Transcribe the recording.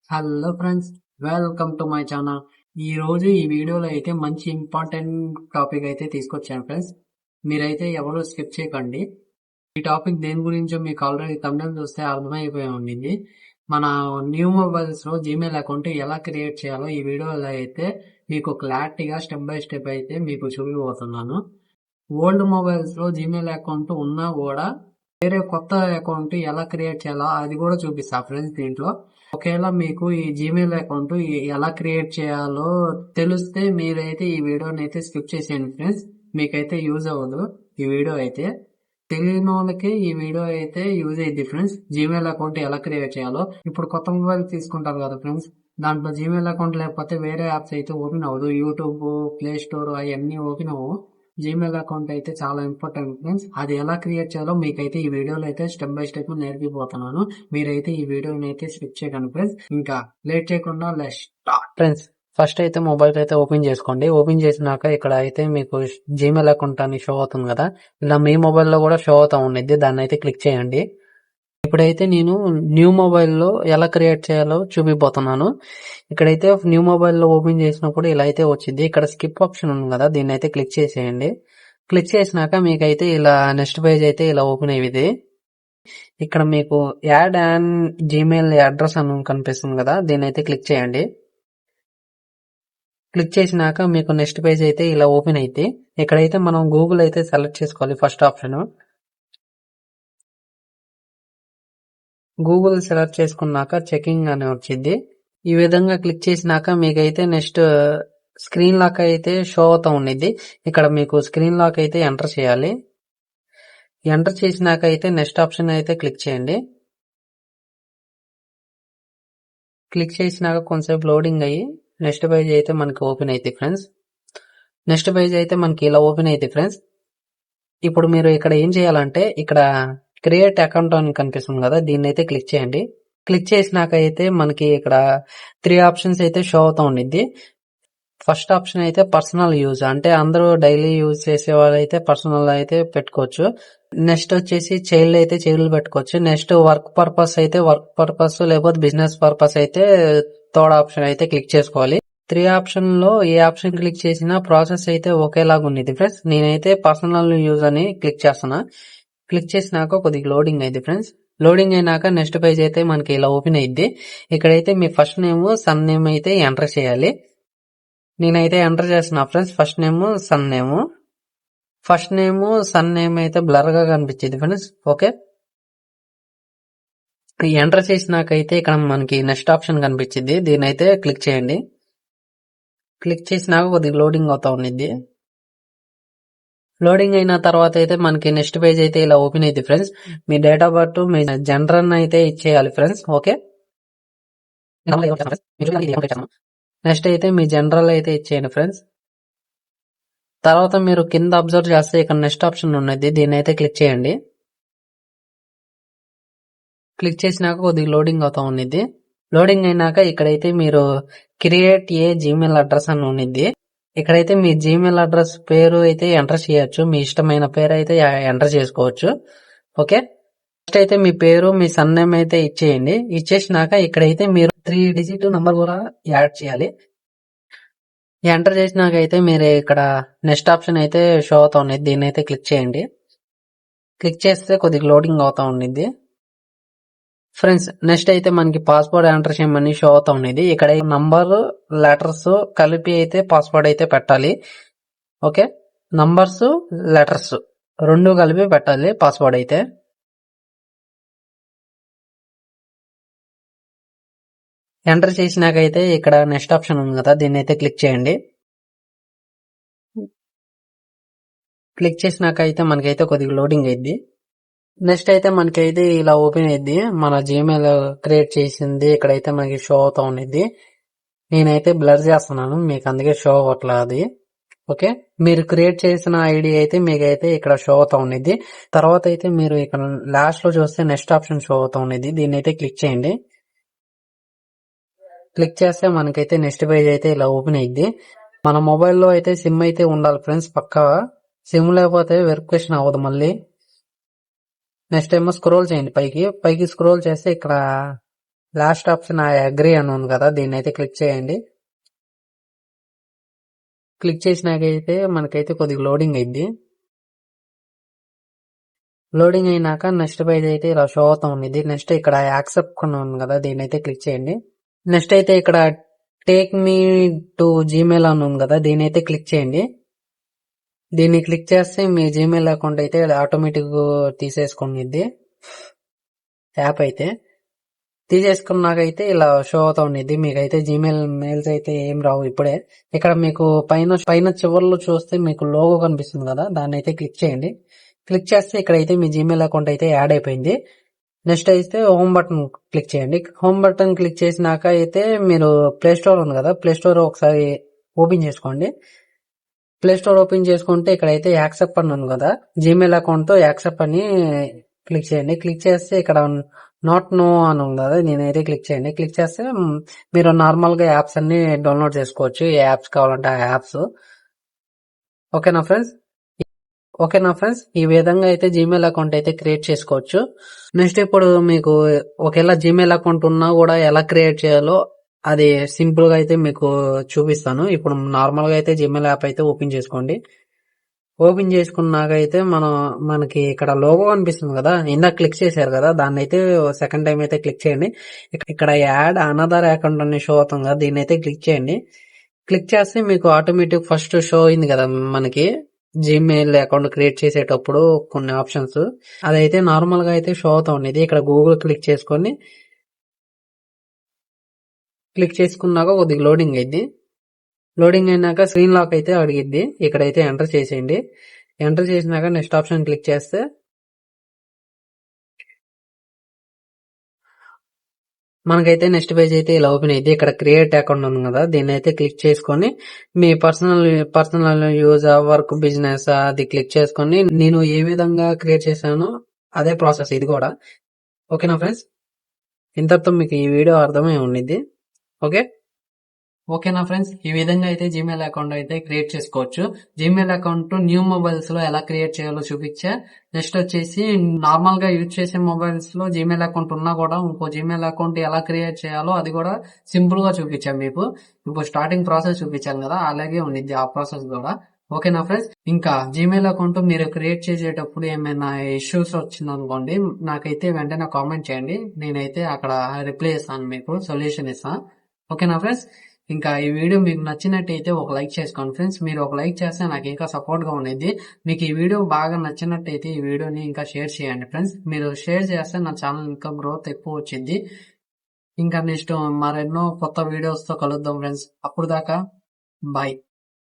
Hello friends, welcome to my channel. ఈ రోజు ఈ వీడియోలో అయితే మంచి ఇంపార్టెంట్ టాపిక్ అయితే తీసుకొచ్చాను ఫ్రెండ్స్. మీరైతే ఎవరు స్కిప్ చేయకండి. ఈ టాపిక్ దేని గురించో మీకు ఆల్రెడీ thumbnail చూస్తే అర్థమైపోయి ఉండింది. మన న్యూ మొబైల్స్ లో జీమెయిల్ అకౌంట్ ఎలా క్రియేట్ చేయాలో ఈ వీడియోలో అయితే మీకు క్లారిటీగా స్టెప్ బై స్టెప్ అయితే మీకు చూపిపోతున్నాను. ఓల్డ్ మొబైల్స్ లో జీమెయిల్ అకౌంట్ ఉన్నా కూడా వేరే కొత్త అకౌంట్ ఎలా క్రియేట్ చేయాలో అది కూడా చూపిస్తా ఫ్రెండ్స్ దీంట్లో. ఒకవేళ మీకు ఈ జీమెయిల్ అకౌంట్ ఎలా క్రియేట్ చేయాలో తెలిస్తే మీరైతే ఈ వీడియోని అయితే స్కిప్ చేసేయండి ఫ్రెండ్స్. మీకైతే యూజ్ అవ్వదు ఈ వీడియో అయితే. తెలియని వాళ్ళకి ఈ వీడియో అయితే యూజ్ అయ్యింది ఫ్రెండ్స్. జీమెయిల్ అకౌంట్ ఎలా క్రియేట్ చేయాలో. ఇప్పుడు కొత్త మొబైల్ తీసుకుంటారు కదా ఫ్రెండ్స్, దాంట్లో జీమెయిల్ అకౌంట్ లేకపోతే వేరే యాప్స్ అయితే ఓపెన్ అవ్వదు. యూట్యూబ్, ప్లే స్టోర్ అవన్నీ ఓపెన్ అవ్వవు. జీమెయిల్ అకౌంట్ అయితే చాలా ఇంపార్టెంట్ ఫ్రెండ్స్. అది ఎలా క్రియేట్ చేయాలో మీకైతే ఈ వీడియోలో అయితే స్టెప్ బై స్టెప్ నేర్పిపోతున్నాను. మీరైతే ఈ వీడియోని అయితే స్కిప్ చేయకండి ఫ్రెండ్స్. ఇంకా లేట్ చేయకుండా లెట్స్ స్టార్ట్ ఫ్రెండ్స్. ఫస్ట్ అయితే మొబైల్ అయితే ఓపెన్ చేసుకోండి. ఓపెన్ చేసినాక ఇక్కడ అయితే మీకు జీమెయిల్ అకౌంట్ అని షో అవుతుంది కదా, ఇలా మీ మొబైల్లో కూడా షో అవుతా ఉండిద్ది. దాన్ని అయితే క్లిక్ చేయండి. ఇప్పుడైతే నేను న్యూ మొబైల్లో ఎలా క్రియేట్ చేయాలో చూపిపోతున్నాను. ఇక్కడైతే న్యూ మొబైల్లో ఓపెన్ చేసినప్పుడు ఇలా అయితే వచ్చింది. ఇక్కడ స్కిప్ ఆప్షన్ ఉంది కదా, దీన్ని అయితే క్లిక్ చేసేయండి. క్లిక్ చేసినాక మీకైతే ఇలా నెక్స్ట్ పేజ్ అయితే ఇలా ఓపెన్ అయ్యేది. ఇక్కడ మీకు యాడ్ అండ్ జీమెయిల్ అడ్రస్ అని కనిపిస్తుంది కదా, దీన్ని అయితే క్లిక్ చేయండి. క్లిక్ చేసినాక మీకు నెక్స్ట్ పేజ్ అయితే ఇలా ఓపెన్ అయితే ఇక్కడైతే మనం గూగుల్ అయితే సెలెక్ట్ చేసుకోవాలి. ఫస్ట్ ఆప్షన్ గూగుల్ సెలెక్ట్ చేసుకున్నాక చెకింగ్ అని వచ్చింది. ఈ విధంగా క్లిక్ చేసినాక మీకైతే నెక్స్ట్ స్క్రీన్ లాక్ అయితే షో అవుతా ఉండిద్ది. ఇక్కడ మీకు స్క్రీన్ లాక్ అయితే ఎంటర్ చేయాలి. ఎంటర్ చేసినాక అయితే నెక్స్ట్ ఆప్షన్ అయితే క్లిక్ చేయండి. క్లిక్ చేసినాక కొంచెంసేపు లోడింగ్ అయ్యి నెక్స్ట్ పేజ్ అయితే మనకి ఓపెన్ అయితే ఫ్రెండ్స్. నెక్స్ట్ పేజ్ అయితే మనకి ఇలా ఓపెన్ అయితే ఫ్రెండ్స్. ఇప్పుడు మీరు ఇక్కడ ఏం చేయాలంటే ఇక్కడ క్రియేట్ అకౌంట్ అని కనిపిస్తుంది కదా, దీన్ని అయితే క్లిక్ చేయండి. క్లిక్ చేసినాక అయితే మనకి ఇక్కడ 3 ఆప్షన్స్ అయితే షో అవుతా ఉండిద్ది. ఫస్ట్ ఆప్షన్ అయితే పర్సనల్ యూజ్, అంటే అందరూ డైలీ యూజ్ చేసే వాళ్ళు అయితే పర్సనల్ అయితే పెట్టుకోవచ్చు. నెక్స్ట్ వచ్చేసి చైల్డ్ అయితే చైల్డ్ పెట్టుకోవచ్చు. నెక్స్ట్ వర్క్ పర్పస్ అయితే వర్క్ పర్పస్, లేకపోతే బిజినెస్ పర్పస్ అయితే థర్డ్ ఆప్షన్ అయితే క్లిక్ చేసుకోవాలి. 3 ఆప్షన్ లో ఏ ఆప్షన్ క్లిక్ చేసినా ప్రాసెస్ అయితే ఒకేలాగా ఉంది ఫ్రెండ్స్. నేనైతే పర్సనల్ యూజ్ అని క్లిక్ చేస్తున్నా. క్లిక్ చేసినాక కొద్దిగా లోడింగ్ అయింది ఫ్రెండ్స్. లోడింగ్ అయినాక నెక్స్ట్ పేజ్ అయితే మనకి ఇలా ఓపెన్ అయ్యింది. ఇక్కడైతే మీ ఫస్ట్ నేమ్, సన్ నేమ్ అయితే ఎంటర్ చేయాలి. నేనైతే ఎంటర్ చేస్తున్నా friends. First name, sun name. First name, sun name అయితే బ్లర్ గా కనిపించింది ఫ్రెండ్స్. ఓకే, ఎంటర్ చేసినాకైతే ఇక్కడ మనకి నెక్స్ట్ ఆప్షన్ కనిపించింది, దీని అయితే క్లిక్ చేయండి. క్లిక్ చేసినాక కొద్దిగా లోడింగ్ అవుతా ఉండిద్ది. లోడింగ్ అయిన తర్వాత అయితే మనకి నెక్స్ట్ పేజ్ అయితే ఇలా ఓపెన్ అయితే friends. Me date of birth, me gender అయితే ఇచ్చేయాలి ఫ్రెండ్స్. ఓకే, నెక్స్ట్ అయితే మీ జనరల్ అయితే ఇచ్చేయండి ఫ్రెండ్స్. తర్వాత మీరు కింద అబ్జర్వ్ చేస్తే ఇక్కడ నెక్స్ట్ ఆప్షన్ ఉన్నది, దీన్ని అయితే క్లిక్ చేయండి. క్లిక్ చేసినాక కొద్దిగా లోడింగ్ అవుతా ఉండిద్ది. లోడింగ్ అయినాక ఇక్కడైతే మీరు క్రియేట్ ఏ జీమెయిల్ అడ్రస్ అని ఉండిద్ది. ఇక్కడైతే మీ జీమెయిల్ అడ్రస్ పేరు అయితే ఎంటర్ చేయొచ్చు. మీ ఇష్టమైన పేరు అయితే ఎంటర్ చేసుకోవచ్చు. ఓకే, నెక్స్ట్ అయితే మీ పేరు, మీ సన్ నేమ్ అయితే ఇచ్చేయండి. ఇచ్చేసినాక ఇక్కడైతే మీరు 3 డిజిట్ నంబర్ కూడా యాడ్ చేయాలి. ఎంటర్ చేసినాక అయితే మీరు ఇక్కడ నెక్స్ట్ ఆప్షన్ అయితే షో అవుతా ఉంది, దీన్ని అయితే క్లిక్ చేయండి. క్లిక్ చేస్తే కొద్దిగా లోడింగ్ అవుతా ఉండిద్ది ఫ్రెండ్స్. నెక్స్ట్ అయితే మనకి పాస్వర్డ్ ఎంటర్ చేయమని షో అవుతా ఉండేది. ఇక్కడ నంబర్, లెటర్స్ కలిపి అయితే పాస్వర్డ్ అయితే పెట్టాలి. ఓకే, నంబర్స్, లెటర్స్ 2 కలిపి పెట్టాలి పాస్వర్డ్ అయితే. ఎంటర్ చేసినాకైతే ఇక్కడ నెక్స్ట్ ఆప్షన్ ఉంది కదా, దీన్ని అయితే క్లిక్ చేయండి. క్లిక్ చేసినాక అయితే మనకైతే కొద్దిగా లోడింగ్ అయింది. నెక్స్ట్ అయితే మనకైతే ఇలా ఓపెన్ అయింది. మన జీమెయిల్ క్రియేట్ చేసింది ఇక్కడైతే మనకి షో అవుతా ఉండిద్ది. నేనైతే బ్లర్ చేస్తున్నాను, మీకు అందుకే షో అవ్వట్లేదు అది. ఓకే, మీరు క్రియేట్ చేసిన ఐడి అయితే మీకైతే ఇక్కడ షో అవుతా ఉండిద్ది. తర్వాత అయితే మీరు ఇక్కడ లాస్ట్ లో చూస్తే నెక్స్ట్ ఆప్షన్ షో అవుతా ఉండిద్ది, దీన్ని అయితే క్లిక్ చేయండి. క్లిక్ చేస్తే మనకైతే నెక్స్ట్ పేజ్ అయితే ఇలా ఓపెన్ అయ్యింది. మన మొబైల్లో అయితే సిమ్ అయితే ఉండాలి ఫ్రెండ్స్ పక్కా. సిమ్ లేకపోతే వెరిఫికేషన్ అవ్వదు మళ్ళీ. నెక్స్ట్ ఏమో స్క్రోల్ చేయండి పైకి. స్క్రోల్ చేస్తే ఇక్కడ లాస్ట్ ఆప్షన్ ఐ అగ్రీ అని ఉంది కదా, దీన్ని అయితే క్లిక్ చేయండి. క్లిక్ చేసినాకైతే మనకైతే కొద్దిగా లోడింగ్ అయింది. లోడింగ్ అయినాక నెక్స్ట్ పేజ్ అయితే ఇలా షో అవుతా ఉంది. నెక్స్ట్ ఇక్కడ యాక్సెప్ట్ కొన్ని ఉంది కదా, దీన్ని అయితే క్లిక్ చేయండి. నెక్స్ట్ అయితే ఇక్కడ టేక్ మీ టు జీమెయిల్ అని ఉంది కదా, దీన్ని అయితే క్లిక్ చేయండి. దీన్ని క్లిక్ చేస్తే మీ జీమెయిల్ అకౌంట్ అయితే ఆటోమేటిక్ తీసేసుకునిద్ది యాప్ అయితే. తీసేసుకున్నాకైతే ఇలా షో అవుతా ఉండేది. మీకైతే జీమెయిల్ మెయిల్స్ అయితే ఏం రావు ఇప్పుడే. ఇక్కడ మీకు పైన చివర్లో చూస్తే మీకు లోగో కనిపిస్తుంది కదా, దాన్ని అయితే క్లిక్ చేయండి. క్లిక్ చేస్తే ఇక్కడైతే మీ జీమెయిల్ అకౌంట్ అయితే యాడ్ అయిపోయింది. నెక్స్ట్ అయితే హోమ్ బటన్ క్లిక్ చేయండి. హోమ్ బటన్ క్లిక్ చేసినాక అయితే మీరు ప్లే స్టోర్ ఉంది కదా, ప్లే స్టోర్ ఒకసారి ఓపెన్ చేసుకోండి. ప్లే స్టోర్ ఓపెన్ చేసుకుంటే ఇక్కడైతే యాక్సెప్ట్ అని ఉంది కదా, జీమెయిల్ అకౌంట్ తో యాక్సెప్ట్ అని క్లిక్ చేయండి. క్లిక్ చేస్తే ఇక్కడ నాట్ నో అని ఉంది కదా, నేనైతే క్లిక్ చేయండి. క్లిక్ చేస్తే మీరు నార్మల్ గా యాప్స్ అన్ని డౌన్లోడ్ చేసుకోవచ్చు, ఏ యాప్స్ కావాలంటే ఆ యాప్స్. ఓకేనా ఫ్రెండ్స్, ఈ విధంగా అయితే జీమెయిల్ అకౌంట్ అయితే క్రియేట్ చేసుకోవచ్చు. నెక్స్ట్ ఇప్పుడు మీకు ఒకవేళ జీమెయిల్ అకౌంట్ ఉన్నా కూడా ఎలా క్రియేట్ చేయాలో అది సింపుల్ గా అయితే మీకు చూపిస్తాను. ఇప్పుడు నార్మల్ గా అయితే జీమెయిల్ యాప్ అయితే ఓపెన్ చేసుకోండి. ఓపెన్ చేసుకున్నాకైతే మనకి ఇక్కడ లోగో అనిపిస్తుంది కదా, ఇందాక క్లిక్ చేశారు కదా, దాన్ని అయితే సెకండ్ టైం అయితే క్లిక్ చేయండి. ఇక్కడ యాడ్ అనదర్ అకౌంట్ అని షో అవుతుంది కదా, దీన్ని అయితే క్లిక్ చేయండి. క్లిక్ చేస్తే మీకు ఆటోమేటిక్ ఫస్ట్ షో అయింది కదా మనకి జీమెయిల్ అకౌంట్ క్రియేట్ చేసేటప్పుడు కొన్ని ఆప్షన్స్, అదైతే నార్మల్ గా అయితే షో అవుతా ఉండేది. ఇక్కడ గూగుల్ క్లిక్ చేసుకున్నాక కొద్దిగా లోడింగ్ అయింది. లోడింగ్ అయినాక స్క్రీన్ లాక్ అయితే అడిగిద్ది, ఇక్కడైతే ఎంటర్ చేసేయండి. ఎంటర్ చేసినాక నెక్స్ట్ ఆప్షన్ క్లిక్ చేస్తే మనకైతే నెక్స్ట్ పేజ్ అయితే ఇలా ఓపెన్ అయితే ఇక్కడ క్రియేట్ అకౌంట్ ఉంది కదా, దీన్ని అయితే క్లిక్ చేసుకొని మీ పర్సనల్ యూజ్ వర్క్ బిజినెస్ అది క్లిక్ చేసుకొని నేను ఏ విధంగా క్రియేట్ చేశానో అదే ప్రాసెస్ ఇది కూడా. ఓకేనా ఫ్రెండ్స్, ఇంతతో మీకు ఈ వీడియో అర్థమై ఉండిద్ది. ఓకేనా ఫ్రెండ్స్, ఈ విధంగా అయితే జీమెయిల్ అకౌంట్ అయితే క్రియేట్ చేసుకోవచ్చు. జీమెయిల్ అకౌంట్ న్యూ మొబైల్స్ లో ఎలా క్రియేట్ చేయాలో చూపించా. నెక్స్ట్ వచ్చేసి నార్మల్ గా యూజ్ చేసే మొబైల్స్ లో జీమెయిల్ అకౌంట్ ఉన్నా కూడా ఇంకో జీమెయిల్ అకౌంట్ ఎలా క్రియేట్ చేయాలో అది కూడా సింపుల్ గా చూపించాను మీకు. ఇప్పుడు స్టార్టింగ్ ప్రాసెస్ చూపించాను కదా, అలాగే ఉండిద్ది ఆ ప్రాసెస్ కూడా. ఓకేనా ఫ్రెండ్స్, ఇంకా జీమెయిల్ అకౌంట్ మీరు క్రియేట్ చేసేటప్పుడు ఏమైనా ఇష్యూస్ వచ్చిందనుకోండి, నాకైతే వెంటనే కామెంట్ చేయండి, నేనైతే అక్కడ రిప్లై ఇస్తాను, మీకు సొల్యూషన్ ఇస్తాను. ఓకేనా ఫ్రెండ్స్, ఇంకా ఈ వీడియో మీకు నచ్చినట్టయితే ఒక లైక్ చేసుకోండి ఫ్రెండ్స్. మీరు ఒక లైక్ చేస్తే నాకు ఇంకా సపోర్ట్ గా ఉండేది. మీకు ఈ వీడియో బాగా నచ్చినట్టయితే ఈ వీడియోని ఇంకా షేర్ చేయండి ఫ్రెండ్స్. మీరు షేర్ చేస్తే నా ఛానల్ ఇంకా గ్రోత్ ఎక్కువ వచ్చింది. ఇంకా నెక్స్ట్ మరెన్నో కొత్త వీడియోస్ తో కలుద్దాం ఫ్రెండ్స్. అప్పుడు దాకా బాయ్.